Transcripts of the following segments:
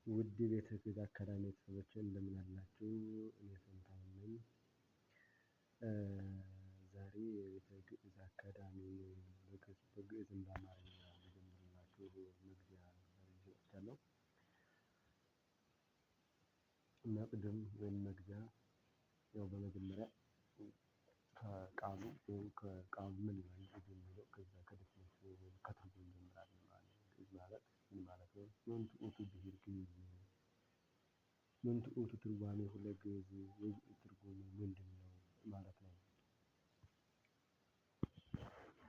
ውድ የቤተ ግዕዝ አካዳሚ ቤተሰቦቼ እንደምን አላችሁ? እኔ ፈንታሁን ነኝ። ዛሬ የቤተ ግዕዝ አካዳሚ በግዕዝና በአማርኛ ልጀምርላችሁ መግቢያ ይዤ መጥቻለሁ። መቅድም ወይም መግቢያ ያው በመጀመሪያ ከቃሉ ወይም ከቃሉ ምን ይላል የሚለው ከዛ ከደፊኒሽኑ ወይም ከትርጉሙ እንጀምራለን ማለት ነው። ግዕዝ ማለት ምን ማለት ነው? ምንቱ ውእቱ ብሂል ግዕዝ፣ ምንቱ ውእቱ ትርጓሜሁ ለግዕዝ፣ የግዕዝ ትርጉሙ ምንድነው ማለት ነው።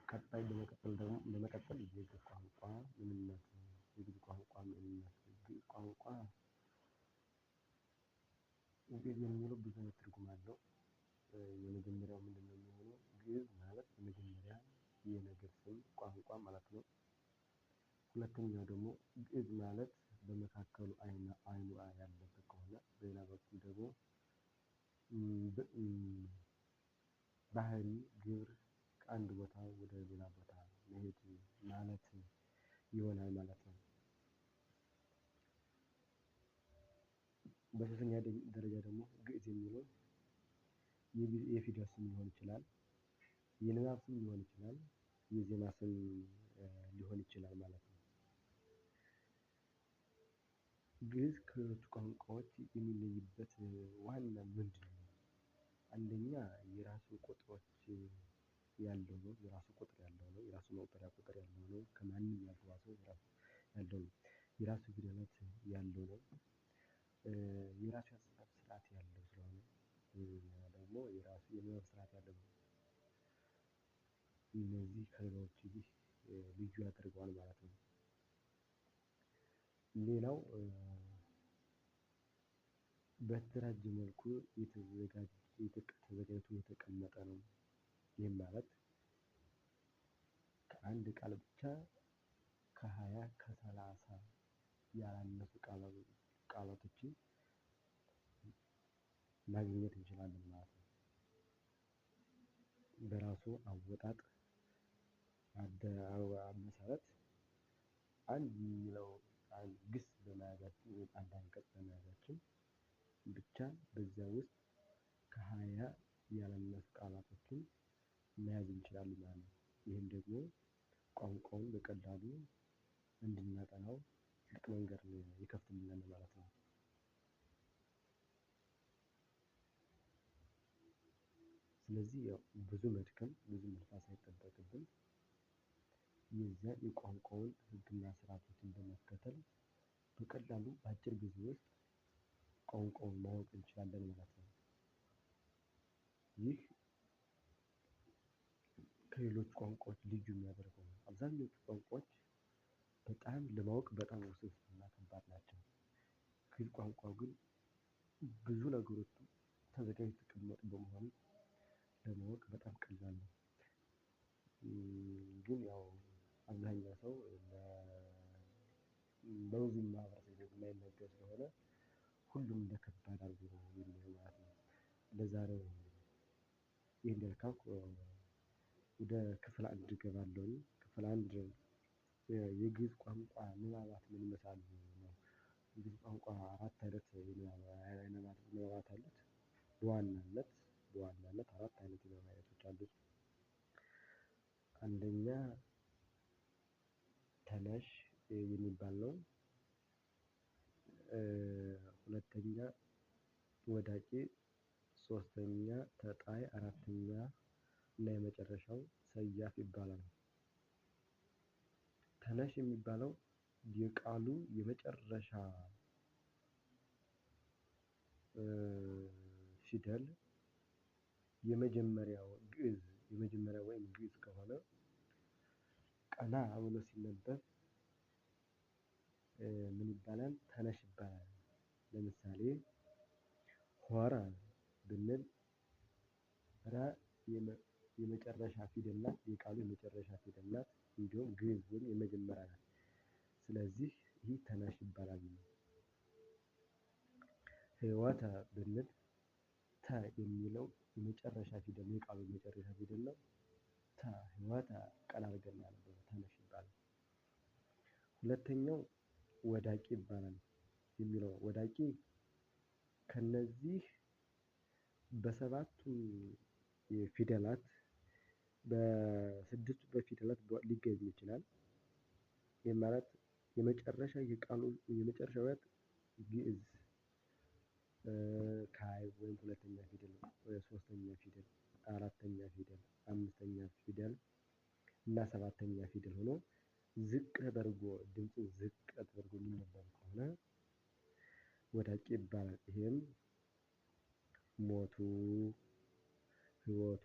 ቀጣይ በመቀጠል የግዕዝ ቋንቋ ምንነት፣ የግዕዝ ቋንቋ ምንነት። ግዕዝ ቋንቋ ግዕዝ የሚለው ብዙ አይነት ትርጉም አለው። የመጀመሪያው ምንድነው የሚሆነው? ግዕዝ ማለት የመጀመሪያ የነገር ስም ቋንቋ ማለት ነው። ሁለተኛው ደግሞ ግዕዝ ማለት በመካከሉ አይኑ ያለበት ከሆነ፣ በሌላ በኩል ደግሞ ባህሪ ግብር ከአንድ ቦታ ወደ ሌላ ቦታ መሄድ ማለት ይሆናል ማለት ነው። በሶስተኛ ደረጃ ደግሞ ግዕዝ የሚለው የፊደል ስም ሊሆን ይችላል፣ የንባብ ስም ሊሆን ይችላል፣ የዜማ ስም ሊሆን ይችላል ማለት ነው። ግዕዝ ከሌሎች ቋንቋዎች የሚለይበት ዋና ምንድነው? አንደኛ የራሱ ቁጥሮች ያለው ነው። የራሱ ቁጥር ያለው ነው። የራሱ መቁጠሪያ ቁጥር ያለው ነው። ከማንም ያልተዋሰው የራሱ ያለው ነው። የራሱ ፊደላት ያለው ነው። የራሱ የአጻጻፍ ስርዓት ያለው ስለሆነ ደግሞ የራሱ የንባብ ስርዓት ያለው ነው። እነዚህ ከሌሎች ልዩ ያደርገዋል ማለት ነው። ሌላው በተደራጀ መልኩ ተዘጋጅቶ የተቀመጠ ነው። ይህም ማለት ከአንድ ቃል ብቻ ከ20 ከ30 ያላነሱ ቃላቶችን ማግኘት እንችላለን ማለት ነው። በራሱ አወጣጥ መሰረት አንድ የሚለው ግስ በመያዛችን ወይም አንድ አንቀጽ በመያዛችን ብቻ በዚያ ውስጥ ከ20 ያላነሱ ቃላቶችን መያዝ እንችላለን ማለት ነው። ይህም ደግሞ ቋንቋውን በቀላሉ እንድናጠናው ትልቅ መንገድ ይከፍትልናል ማለት ነው። ስለዚህ ያው ብዙ መድከም ብዙ መልፋት ሳይጠበቅብን የዚያን የቋንቋውን ህግና ስርዓቶችን በመከተል በቀላሉ በአጭር ጊዜ ውስጥ ቋንቋውን ማወቅ እንችላለን ማለት ነው። ይህ ከሌሎች ቋንቋዎች ልዩ የሚያደርገው ነው። አብዛኞቹ ቋንቋዎች በጣም ለማወቅ በጣም ውስብስብ እና ከባድ ናቸው። ግዕዝ ቋንቋ ግን ብዙ ነገሮች ተዘጋጅተው የተቀመጡ በመሆኑ ለማወቅ በጣም ቀላል ነው። ግን ያው አብዛኛው ሰው በብዙም ማህበረሰብ የማይነገር ስለሆነ ሁሉም እንደ ከባድ አድርጎ ነው የሚያየው ማለት ነው። ለዛሬው ይሄን ካልኩ ወደ ክፍል አንድ እገባለሁኝ። ክፍል አንድ የግዕዝ ቋንቋ ንባባት ምን ይመስላሉ ነው። የግዕዝ ቋንቋ አራት አይነት ንባባት አሉት። በዋናነት አራት አይነት የንባብ አይነቶች አሉት። አንደኛ ተነሽ የሚባል ነው። ሁለተኛ ወዳቂ፣ ሶስተኛ ተጣይ፣ አራተኛ እና የመጨረሻው ሰያፍ ይባላል። ተነሽ የሚባለው የቃሉ የመጨረሻ ፊደል የመጀመሪያው ወይም ግዕዝ ከሆነ ቀና ብሎ ሲነበብ ምን ይባላል? ተነሽ ይባላል። ለምሳሌ ሆረ ብንል ረ የመጨረሻ ፊደል ናት። የቃሉ የመጨረሻ ፊደል ናት። እንዲሁም ግዕዝ ወይም የመጀመሪያ ናት። ስለዚህ ይህ ተነሽ ይባላል። ህወተ ብንል ተ የሚለው የመጨረሻ ፊደል የቃሉ የመጨረሻ ፊደል ነው። ተ ህወተ ቀና አድርገን እናነበዋለን ተነሽ ይባላል። ሁለተኛው ወዳቂ ይባላል። የሚለው ወዳቂ ከነዚህ በሰባቱ ፊደላት በስድስቱ በፊደላት ሊገኝ ይችላል። ይህ ማለት የመጨረሻ የቃሉ የመጨረሻ ወጥ ግዕዝ ካይ ወይም ሁለተኛ ፊደል ሶስተኛ ፊደል አራተኛ ፊደል አምስተኛ ፊደል እና ሰባተኛ ፊደል ሆኖ ዝቅ ተደርጎ ድምፁ ዝቅ ተደርጎ የሚነበብ ከሆነ ወዳቂ ይባላል። ይሄም ሞቱ፣ ህይወቱ፣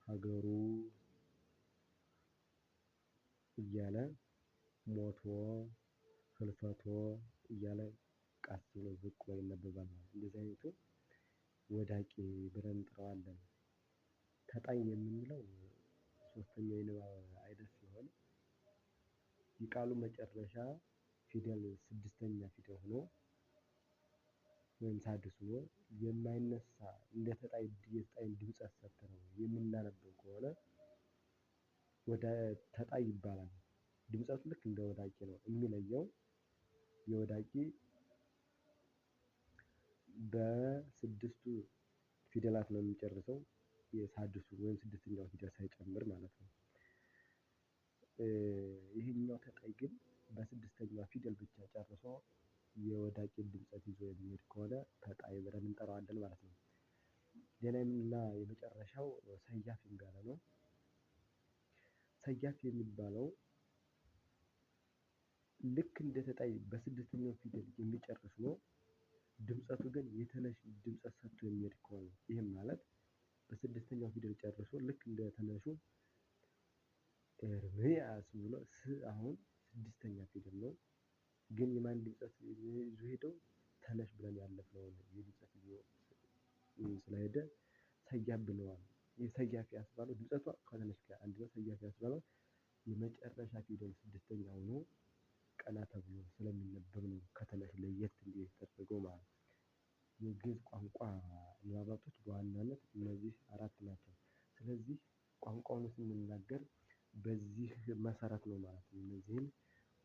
ሀገሩ እያለ ሞቶ፣ ህልፈቶ እያለ ቀስ ብሎ ዝቅ ብሎ ይነበባል ማለት ነው። እንደዚህ አይነቱ ወዳቂ ብለን እንጠራዋለን። ተጣይ የምንለው ሶስተኛው የንባብ አይነት ሲሆን የቃሉ መጨረሻ ፊደል ስድስተኛ ፊደል ሆኖ ወይም ሳድስ ሆኖ የማይነሳ እንደ ተጣይ የተጣይን ድምፀት ሰጥተነው የምናነበው ከሆነ ወደ ተጣይ ይባላል። ድምፀቱ ልክ እንደ ወዳቂ ነው። የሚለየው የወዳቂ በስድስቱ ፊደላት ነው የሚጨርሰው የሳድሱ ወይም ስድስተኛው ፊደል ሳይጨምር ማለት ነው። ይሄኛው ተጣይ ግን በስድስተኛው ፊደል ብቻ ጨርሶ የወዳቂን ድምፀት ይዞ የሚሄድ ከሆነ ተጣይ ብለን እንጠራዋለን ማለት ነው። ሌላኛውና የመጨረሻው ሰያፍ የሚባለው ነው። ሰያፍ የሚባለው ልክ እንደ ተጣይ በስድስተኛው ፊደል የሚጨርስ ነው። ድምፀቱ ግን የተነሽ ድምፀት ሰጥቶ የሚሄድ ከሆነ ይህም ማለት በስድስተኛው ፊደል ጨርሶ ልክ እንደ ተነሹ ኤርምያስ ብሎ ስ አሁን ስድስተኛ ፊደል ነው። ግን የማን ድምፀት ይዞ ሄደው ተነሽ ብለን ያለፍነውን የድምፀት ይዞ ስለሄደ ሰያፍ ብለዋል። ሰያፍ ያስባለው ድምፀቷ ከተነሽ ጋር አንድ ነው። ሰያፍ ያስባለው የመጨረሻ ፊደል ስድስተኛ ሆኖ ቀና ተብሎ ስለሚነበብ ነው ከተነሽ ለየት እንዲል የተደረገው ማለት ነው። የግዕዝ ቋንቋ ንባባቶች በዋናነት እነዚህ አራት ናቸው። ስለዚህ ቋንቋውን ስንናገር በዚህ መሰረት ነው ማለት ነው። እነዚህን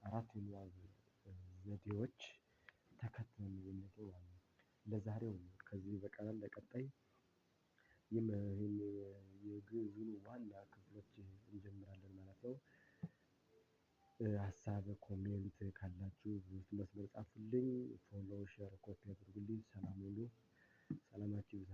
አራት የንባብ ዘዴዎች ተከትለን ነው የምንሄደው ማለት ነው። ለዛሬው ከዚህ ይበቃናል። ለቀጣይ ይህን የግዕዙን ዋና ክፍሎች እንጀምራለን ማለት ነው። ሀሳብ ኮሜንት ካላችሁ በውስጥ መስመር ጻፉልኝ። ፎሎው ሼር ኮፒ አድርጉልኝ። ሰላም ሁኑ። ሰላማችሁ ይብዛ።